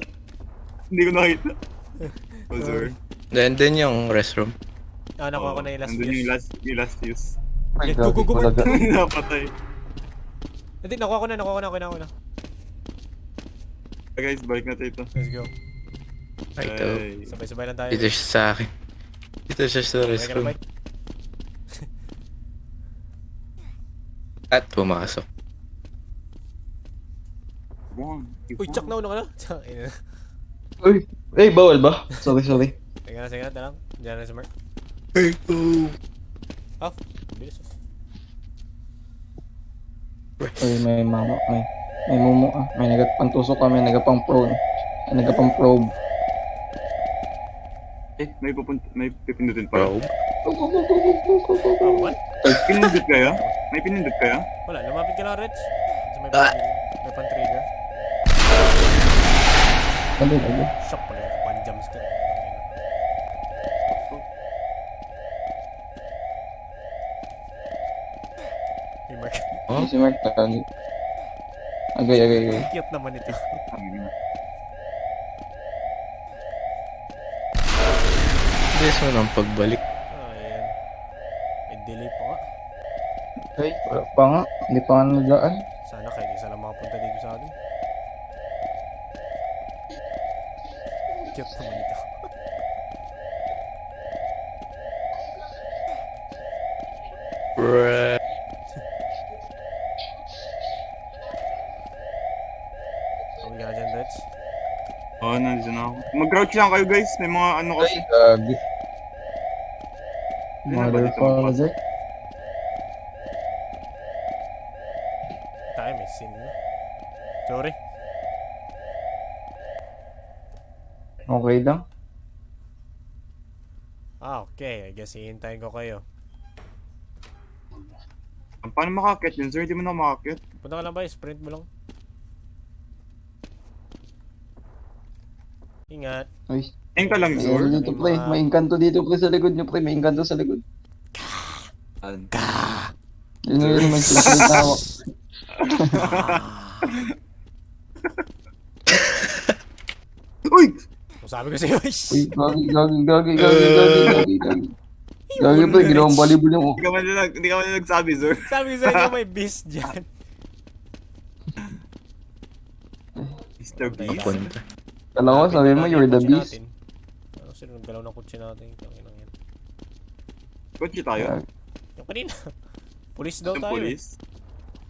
Hindi ko nakita. Oh, sorry.
Then yung restroom.
Ah, nakuha ko na yung last
Nandun
fuse.
yung last fuse.
Ay,
Go, go,
gagi,
go, go.
bulaga.
Napatay.
Hindi, nakuha ko na.
Guys, balik na tayo ito.
Let's go.
Ay, ito.
Ay.
Sabay-sabay lang tayo.
Dito siya sa akin. Dito siya sa
Okay ka na,
restroom.
Mike?
At pumasok.
Uy, Chuck, nauna ka na. Chuck, ina.
Uy, eh, bawal ba? Sorry.
Sige na, talang. Diyan na si Mark.
Hey, oh.
Off. Bilis.
Uy, may mama, may mumu ah. May nagapang-tusok kami, nagapang probe. Nagapang probe.
May pipindutin pa.
Probe.
Oh, what?
Pinindot kaya? May pinindot kaya?
Wala, lumapit ka lang, Rich. Sa may
Ah.
may pan-trigger.
Ano.
Shock pala yung pan-jumpscare. Hey, Mark.
Oh,
Si Mark, agay.
Cute naman ito.
bilis mo ng pagbalik.
Ah, ayan. May delay pa nga.
Ay, wala pa nga. Hindi pa nga nadaan.
Sana kahit isa lang makapunta dito sa atin. Cute naman ito.
Right.
Kami ka na dyan, Rich.
Oo, nandun na ako. Mag-crouch lang kayo guys. May mga ano kasi.
Gagi.
Hindi na ba dito
Motherfucker.
Tayo, may scene na. Sorry.
Okay lang.
Ah, okay. I guess hihintayin ko kayo.
Paano makakit yun sir? Hindi mo na makakit.
Punta ka lang ba? Sprint mo lang. Ingat.
Ay,
Ayun ka lang
may
sir.
ano dito pre. May engkanto dito pre sa likod nyo pre. May engkanto sa likod. Yun, may flashlight na hawak.
Uy!
Kung sabi ko sa'yo,
Uy, gagi. Gagi pre, ginawang volleyball yung
Hindi ka man nagsabi sir.
sabi ko sa'yo may beast dyan.
Mr. Beast.
Papunta.
Kala ko, sabi mo, you're the beast.
Ano sila naggalaw ng kutsi natin? Tanginang yan.
Kotse tayo.
Yung kanina. Police daw
Yung
tayo.
police.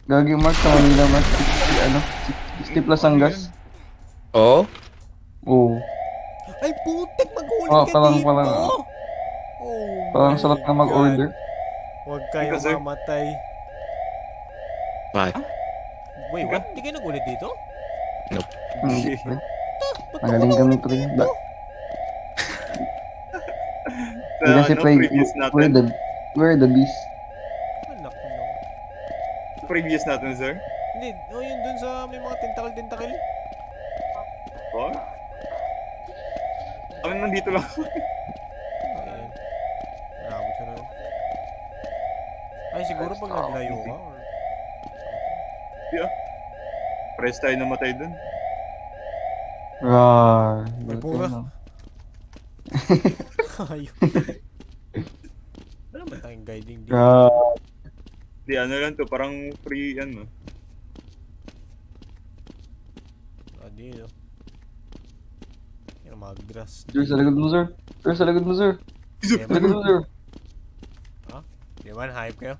Gagi Mark sa Manila, Mark. Ano? 60 plus ang gas.
Oh?
Oo.
Ay putik, mag-ulit
Oh,
ka
palang-
dito!
palang.
Oh
Parang
my
sarap na mag-order.
God. Huwag kayo
Ikaw, sir.
mamatay.
What?
Wait, what? Hindi kayo nag-ulit dito?
Hindi pre.
Ba't
Magaling
ako
kami
naulit
pre.
dito?
Sa
Hindi kasi
ano,
pre,
previous natin.
we're the beast.
Anak ko no.
Previous natin sir.
Hindi, oh yun dun sa may mga tentacle.
fuck? Kami nandito lang.
Ayan. Nakabot ka na rin. Ay, siguro pag naglayo ka or...
Yeah. Press tayo namatay dun.
Rar.
May
Buti
bunga.
na.
Ayun. Wala naman tayong guiding dito.
Rar.
Di ano lang to, parang free ano.
Ah, dito. Yung mga grass.
Sir, sa likod mo, sir. Sir, sa likod mo, sir. Sa likod mo, sir.
Di ba, hype kayo?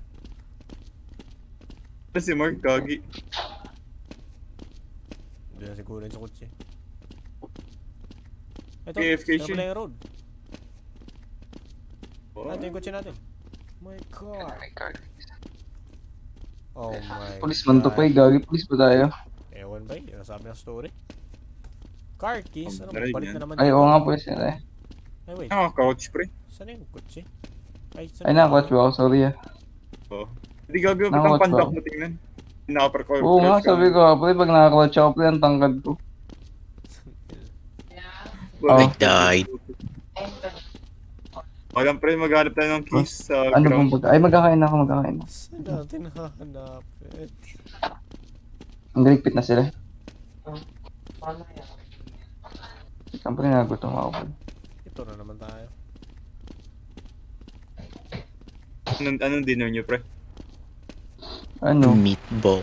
Si Mark, gagi.
Hindi na siguro yun sa kutsi. Ito,
AFK
yan
siya.
pala yung road.
Oh.
Ito yung kutsi natin. My God. Oh my
Policeman to
God.
pa eh. Gagi, police pa tayo.
Ewan ba yun? Sabi ng story. Car keys? Ano,
Narinig
balik
yan.
na naman
Ay,
dito.
oo nga, police yan eh.
Ay, wait.
Couch, pre.
Saan yung kutsi? Ay,
Ay, nakakotch ba ako? Sorry ah.
Oh. Hindi gagawin
Nakawat
ang pandak
ba?
mo tingnan. Nakaparkour.
Oo nga, sabi ko, pre, pag nakakotch ako, pre, ang tangkad ko.
Oh.
I died.
Walang pre, maghanap tayo ng keys sa
Ano
ground.
bang pagka? Ay, magkakain na ako, magkakain na.
Saan natin hahanap?
Ang galigpit na sila. Siyempre, nagutom ako. pre.
Ito na naman tayo.
Anong dinner nyo, pre?
Ano?
Meatball.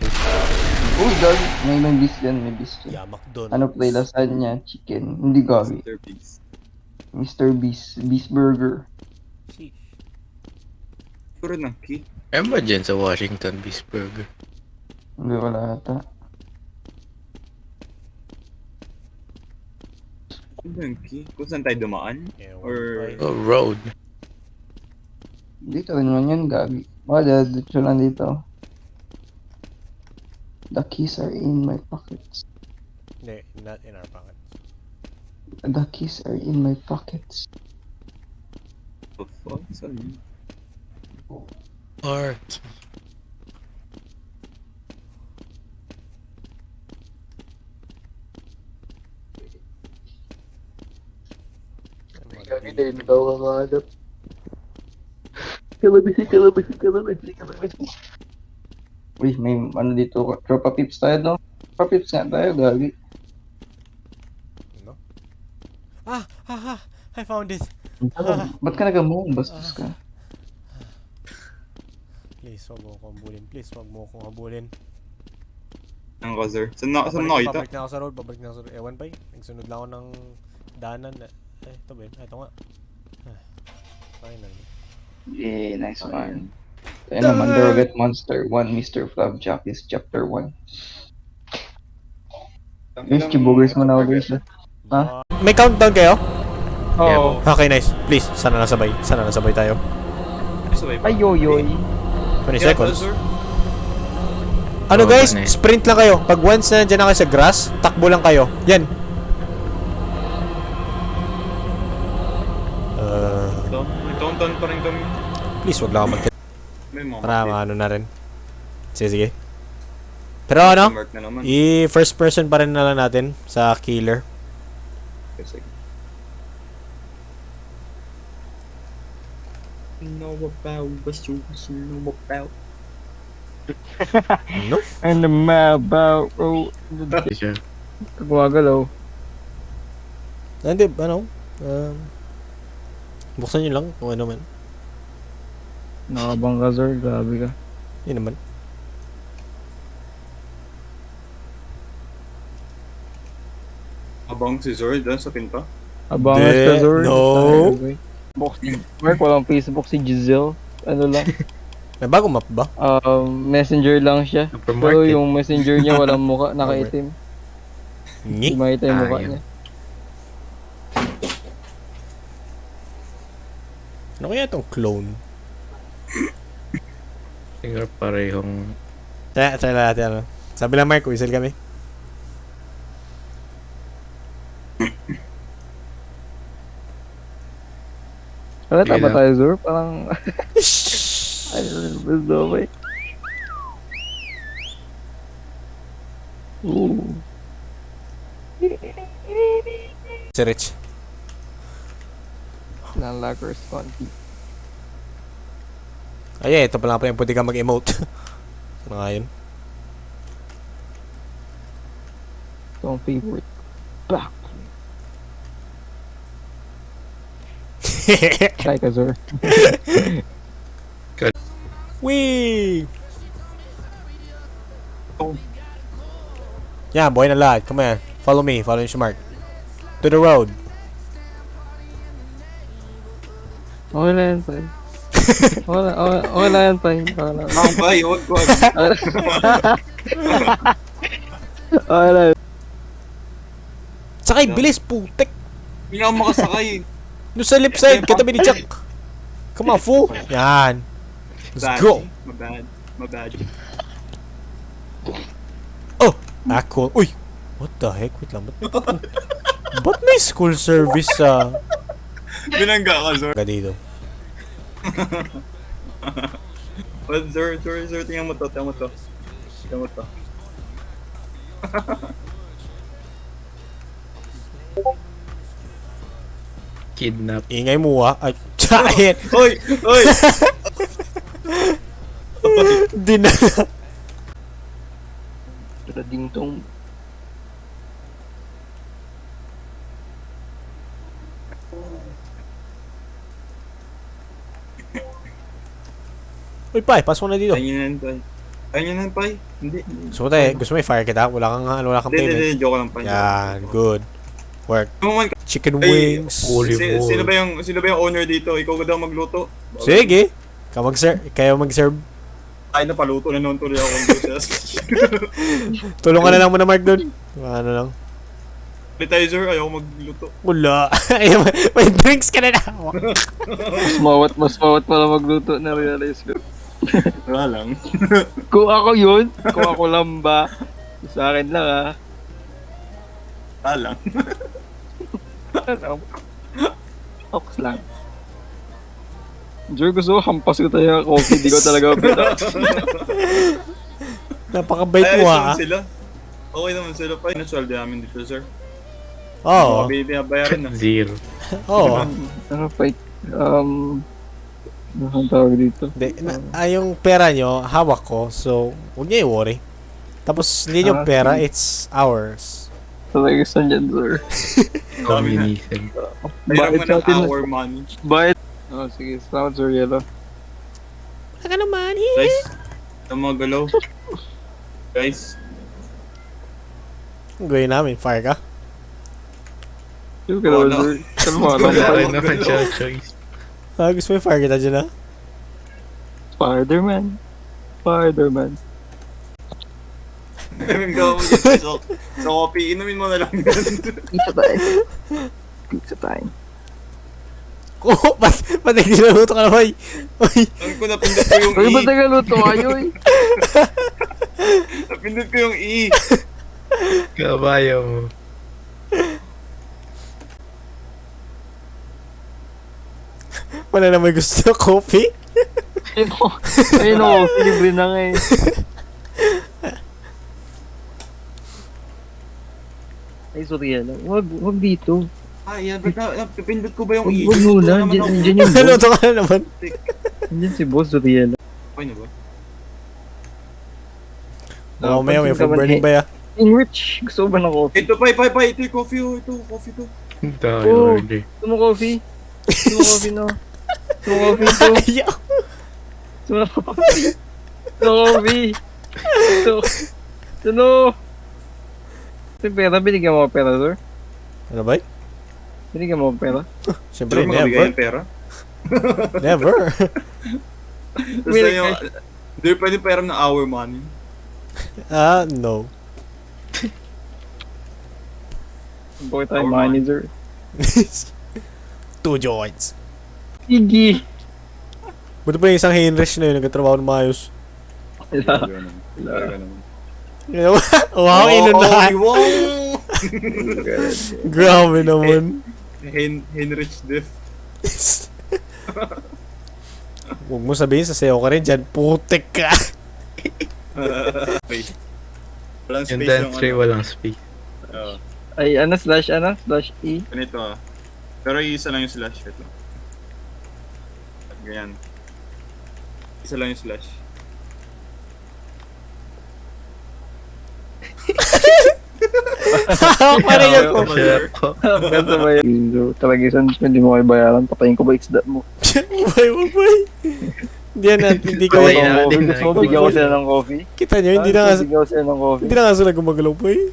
Oh, gagi. May beast yan, may beast yan.
Yamak doon.
Ano pre, lasagna, chicken. Hindi gagi.
Mr. Beast.
Mr. Beast. Beast Burger.
Sheesh.
Siguro ng key.
Meron ba dyan sa Washington Beast Burger?
Hindi, wala ata.
Ano yung key? Kung saan tayo dumaan?
Ewan
Or-
ba yun?
Oh, road.
Dito rin naman yan, gagi. Baka dito lang dito. The keys are in my pockets.
Hindi, not in our pockets.
The keys are in my pockets.
The fuck? Saan yun?
Park.
din daw ang hanap. Kalabisi. Uy, may ano dito. Tropa pips tayo, no? Tropa pips nga tayo, gagi.
No? Ah! I found it!
Ba't ka nag-move? Bastos ka.
Please, wag mo akong habulin. Please, wag mo akong habulin.
Ang ka, sir. Saan nakita?
Babalik na ako sa road. Babalik na ako sa road. Ewan pa eh. Nagsunod lang ako ng daanan. Ito ba yun? Ito nga. Finally.
Yeah, nice one. Tayo naman, The Rocket Monster 1, Mr. Flapjack is Chapter 1. Guys, chibugers mo na ako guys. Ha?
May countdown kayo?
Oo.
Okay, nice. Please, sana nasabay. Sana nasabay tayo.
Ayoyoy.
20
Yeah,
seconds.
sir.
Ano
Oh,
guys?
nice.
Sprint lang kayo. Pag once na nandiyan na kayo sa grass, takbo lang kayo. Yan.
May countdown pa rin kami.
Please, wag lang ako mag-
May mga
Para maano na rin. Sige. Pero ano?
Mark na naman.
I-first person pa rin na lang natin sa killer.
Kasi. Know about what you know about.
No?
And the about road.
Siya.
Gumagalaw.
Hindi, ano? Buksan nyo lang kung ano man.
Nakabang ka sir, grabe ka.
Yun naman.
Abang si Zord doon sa pinto.
Abangas
Hindi,
ka sir.
no.
Box ni Mark, walang Facebook si Giselle. Ano lang,
May bagong map ba?
messenger lang siya. Pero
Supermarket.
yung messenger niya walang muka, nakaitim. Hindi
Ngi?
makita yung mukha
Ayun.
niya.
Ano kaya itong clone?
Siguro parehong...
Sa lahat yan. Sabi lang Mark, whistle kami.
Halata ba
Hindi
tayo sir? Parang, ay, gusto ba eh. Ooh.
Si Rich.
Landlockers Conti.
Ay, ito pala yung pwede ka mag-emote. Ano nga yun?
Ito ang favorite. Back. Try ka, sir.
Wee! Yeah, boy na lahat. Come on. Follow me. Follow yung Mark. To the road.
Okay na yan, Pai. Okay na yan, Pai. Okay na.
Ang bay, huwag ko.
Okay na.
Sakay, bilis, putek.
Hindi ako makasakay.
Doon sa left side, katabi ni Chuck. Come on, fool. Yan. Let's go.
My bad.
Oh, ako. Uy, what the heck? Wait lang. Ba't may school service sa...
Binangga ka, sir.
dito?
Well, sir, tingnan mo to.
Kidnap.
Ingay mo Ay, tsahin.
Hoy!
Dinala.
Rading tong...
Uy, Pai, pasok na dito.
Ayun yan, Pai. Hindi.
Gusto mo i-fire kita? Wala kang payment.
Hindi, joke lang, Pai.
Yan, good. Work.
Naman,
Chicken
Ay,
wings.
sino ba yung owner dito? Ikaw daw magluto?
Sige. Kayo mag-serve.
Ay, napaluto na noon tuloy ako.
Tulungan na lang muna, Mark, doon. Ano lang.
Appetizer, ayaw magluto.
Wala. May drinks ka na na.
Mas mawat pala magluto na realize ko.
Wala lang.
Kung ako yun, kung ako lang ba, sa akin lang ah.
Wala lang.
Ox lang. Joy, gusto ko hampas ko tayo ng coffee, di ko talaga pita.
Napakabait
Ay,
mo,
ayos naman
ha?
sila. Okay naman sila, Pai. Ano sweldo namin dito, sir?
Oo.
Binabayaran na.
Zero.
Oo.
Ano pa, ang tawag dito?
Yung pera nyo, hawak ko. So, huwag niyo i-worry. Tapos, hindi yung pera, it's ours.
Talaga saan dyan, sir?
Combination.
Mayroon
Bakit
mo ng
natin-
hour money.
Bakit? Oh, sige. Salamat, Sir Yellow.
Wala ka naman,
Guys, ang mga galaw. Guys,
Ang gawin namin, fire ka?
Yung kailangan,
no.
sir. Kalma lang.
Wala rin naman siya choice.
Gusto mo fire kita dyan, ha?
Spider-Man.
inumin ka mo dito. So, coffee, inumin mo na lang yan.
Pizza time.
Oh, ba't nagniluto ka na, boy? Uy,
Ang ko napindot ko yung
Uy, ba't
E.
nagaluto kayo eh?
Napindot ko yung E.
Kabaya mo.
wala na may gusto coffee?
Ayun o, libre na nga eh. Ay, sorry yan. Wag dito.
Ah, yan. Ba't napindot ko ba yung E?
Wag muna. Diyan yung boss.
Naluto ka na naman.
Diyan si boss, sorry yan.
Okay na ba?
Oo, may food burning ba ya?
Enrich, gusto mo ba ng coffee?
Ito, Pai. Ito yung coffee, oh. Ito, coffee to.
Dahil
Oh.
order.
Gusto mo coffee? Gusto mo coffee no? Gusto mo coffee to?
Ayaw.
Gusto mo coffee? Gusto mo coffee? Gusto no? Ito pera, binigyan mo ako pera, sir?
Ano ba?
Binigyan mo ako pera?
Siyempre,
Sure, makabigay
never.
ng pera.
Never.
Tapos yung... Hindi pwede pairam ng hour money.
No.
Bakit tayo
Our
manager?
2 joints.
Sige!
Buti pa yung isang Heinrich na yun, nagkatrabaho ng maayos. Wow, inunahan.
Wow!
Grabe naman.
Heinrich Diff.
Huwag mo sabihin, sasayaw ka rin dyan. Putek ka.
Okay. Walang
Yung
space
dance
yung
tray
ano.
walang space.
Ay, slash E.
Ganito ah. Pero isa lang yung slash. Ito. Ganyan. Isa lang yung slash.
Parang yung
Tama, sir.
Ganto ba yun? So, talaga isang hindi mo kayo bayaran, patayin ko ba isda mo?
Ubay. Hindi ko
Kaway
yan.
na din.
Gusto mo bigyan ko sila ng coffee?
Kita nyo, hindi na nga
Bigyan ko sila ng coffee.
hindi na nga sila gumagalaw po eh.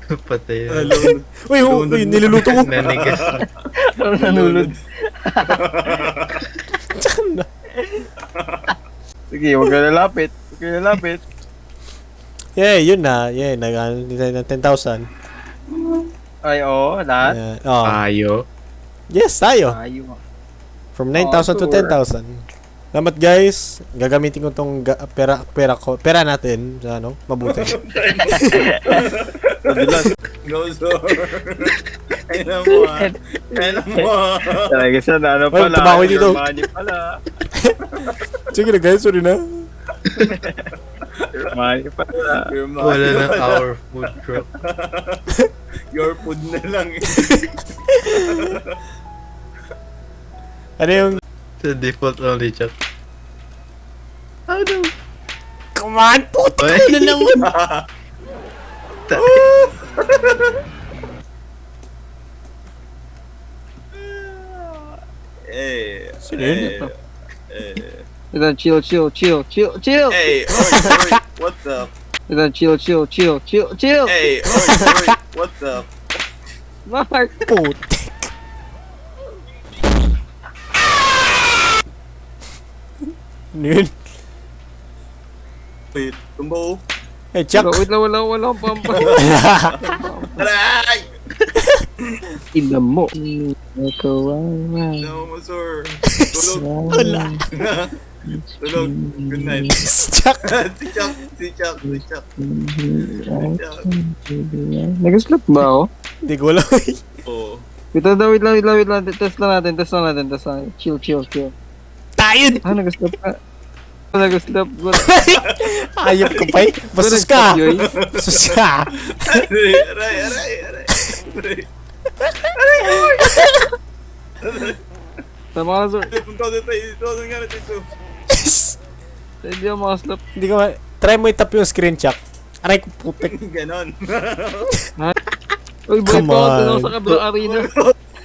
Patay.
Uy, niluluto ko.
Nanigas.
Ano nanulod?
Tiyan na.
Sige, huwag ka lalapit. Huwag ka lalapit.
Yeah, yun na. Yeah, nag-ano ng 10,000.
Ay, oo, lahat.
Yeah. Oh.
Ayo.
Yes, tayo.
Ayaw.
From 9,000 to
sure.
10,000. Salamat guys. Gagamitin ko tong pera natin sa ano, mabuti.
Go, sir. Kailan mo ah. Kailan mo ah.
Talaga sa ano
Ay,
pala.
tumakoy dito.
Your money pala.
Sige na guys, sorry na.
Your money pala.
Your money.
Wala na our food truck.
Your food na lang eh.
Ano yung
Sa default only chat. Ano?
come on, puta
Oy.
na naman.
Eh.
Sino yun?
Ito, chill.
Hey, oi, what the?
Ito, chill.
Hey, oi, what the?
Mark.
Putik. Ano yun?
Wait, tumbo.
Hey, Chuck.
Wait lang, wala akong pampa.
Aray!
Ina mo.
No mo, sir. Tulog.
Wala.
Tulog. Good night.
Chuck.
si Chuck.
Nag-slap ba ako?
Hindi ko alam.
Oo.
Wait lang. Test lang natin. Chill.
Tayo!
Nag-slap ka. Nag-slap.
Ayop ka pa eh. Bastos ka. Bastos ka.
Aray.
Tama ka na, sir.
Punta dito. Ano nga natin ito?
Hindi ako makaslap.
Hindi ko try mo itap yung screen, Chuck. Aray ko putik.
Ganon.
Uy, boy
Come
po.
on.
Tinawag sa kabilang arena.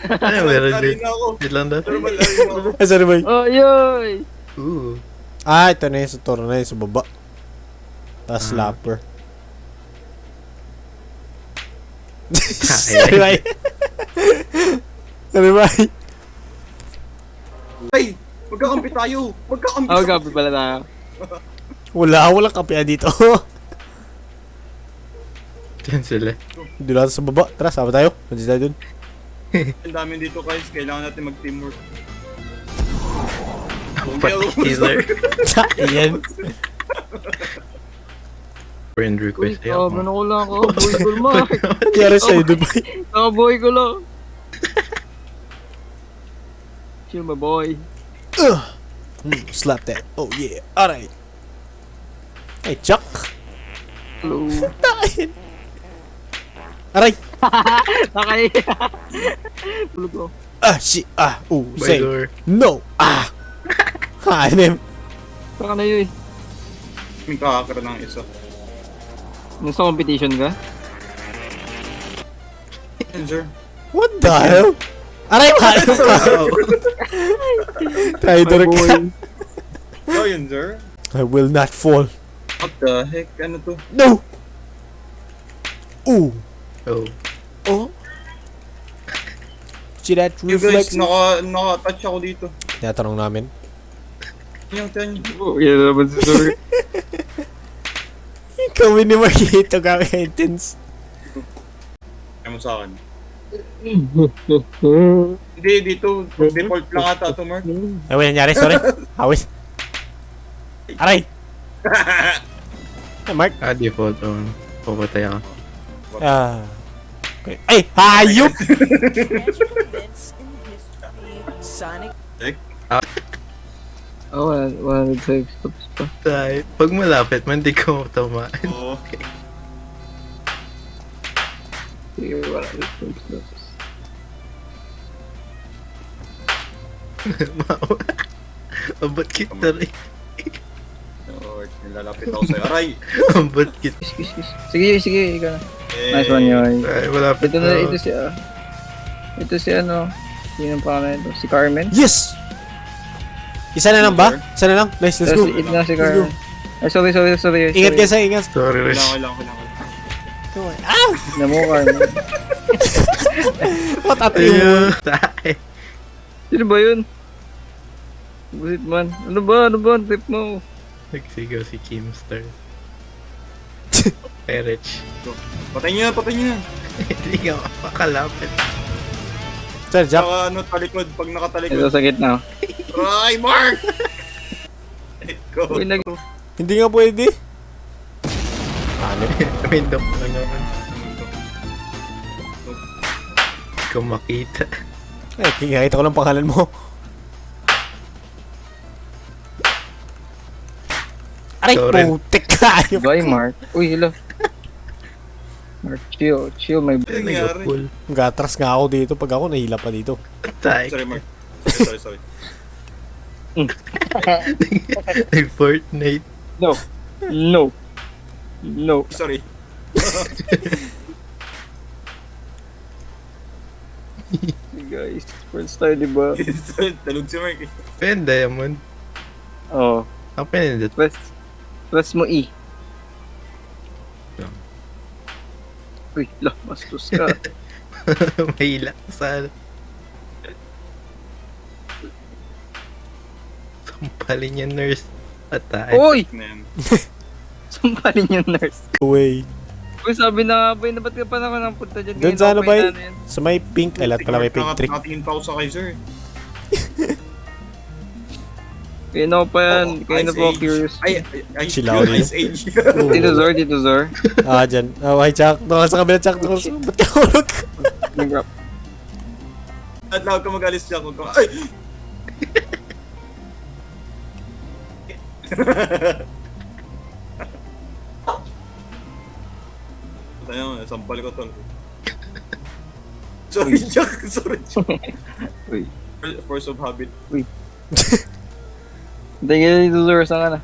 Ano meron din?
Arena ako.
Ilan na?
Normal arena ako.
Ay, sorry boy.
Oh, yoy!
Ooh.
Ah, ito na yung sa toro na yung sa baba. Tapos slapper. Sorry boy. Sorry boy.
Ay! Magkakampi tayo! Magkakampi
Oh, gabi pala tayo.
Walang kapya dito.
Diyan sila.
Doon lang sa baba. Tara, sama tayo. Nandiyan tayo dun.
Ang dami dito guys, kailangan natin mag-teamwork.
Pati killer.
Ayan.
Friend
Uy,
request.
ano ko lang ako. Boy ko lang.
Nangyari sa'yo, Dubai.
Boy ko lang. Chill, my boy.
Slap that. Oh yeah. Alright. Hey, Chuck.
Hello.
Aray.
Nakay. Tulog ko.
Ah, shit. Ah, ooh,
By
say.
door.
No. Ah. Ha, ano
Saka na yun.
May kakakaroon ng isa.
Nasa competition ka?
Yan, sir.
What the hell? Aray, paano ka? Traitor ka.
Oh, yun, sir.
I will not fall.
What the heck? Ano to?
No. Ooh.
Oh.
Oh. See that
You guys,
reflex?
naka-touch ako dito.
Tinatanong namin.
Yung tan.
Oh, yan naman si Sir.
Kami ni Marquito kami intense.
Kaya mo sa akin. Hindi, dito. Default lang ata to, Mark.
Ay, wala nangyari. Sorry. Hawis. Aray. Hey, Mark.
Ah, default on. Papatay ako.
Ah. Okay. Ay, hayop!
Sonic
Oh, 105 stops pa.
Tayo. Pag malapit man, di ko tamaan.
Oo.
Sige, wala.
Abot kita rin.
Oh, nilalapit ako sa'yo. Aray!
Abot kita.
Kiss. Sige, ikaw na.
Eh,
Nice one, Yoy.
Ay, malapit
Ito na, ito si ano, sino ang pangalan ito? Si Carmen?
Yes! Isa na lang ba? Isa na lang? Nice, let's go.
Ito na si
Let's
Carmen. Ay, sorry.
Ingat ka sa ingat.
Sorry, Rish.
kailangan.
Ah!
Na mo, Carmen.
What at you?
Ayun. Tayo.
Sino ba yun? Busit man. Ano ba? Ang tip mo?
Nagsigaw si Kimster. Perich.
Patay niyo na.
Hindi ka makalapit.
Sir, Jack.
Saka ano, talikod. Pag
Ito
nakatalikod.
sa gitna.
Aray, Mark! Go.
Uy,
Hindi nga pwede.
May dok lang naman. Kung makita.
Eh, kinakita ko lang pangalan mo. Aray,
Sorry.
putik ka.
Bye, Mark. Uy, hello. Mark, chill, my
Ano nangyari?
Nag-pull.
Gatras nga ako dito pag ako nahila pa dito.
Tayo.
Sorry, Mark. Sorry.
Nag-Fortnite.
No.
Sorry.
Hey guys, first tayo, diba?
Talog si Mark.
Pen diamond.
Oo.
Ang pinindot.
Press mo E.
Yeah.
Uy, bastos ka.
Mahila ka sa ano. Sampalin yung nurse. Atay.
Uy!
Na yan.
Sampalin yung nurse.
Uy.
Uy, sabi na nga ba, ba't ka pa naman ang punta dyan?
Doon
Ngayon
sa
ako
ano ba
pa
yun?
inano yan.
Sa may pink. Ay, lahat pala may pink trick.
Nakatingin pa ako sa Kaiser.
Kaya na ako pa yan. Kaya na
Ice
po
Age.
curious.
Ay,
Chilaw din.
Ice Age.
Dito Zor.
Ah, dyan. Oh, hi, Chuck. Doon ka sa kabila, Chuck. Doon ka sa... Ba't ka hulog?
Nag-rap.
At lawag ka mag-alis siya. Ay! Tayo mo, sampal ko to. Sorry, Jack.
Uy.
Force of habit.
Tingnan dito Zor. Saan ka na?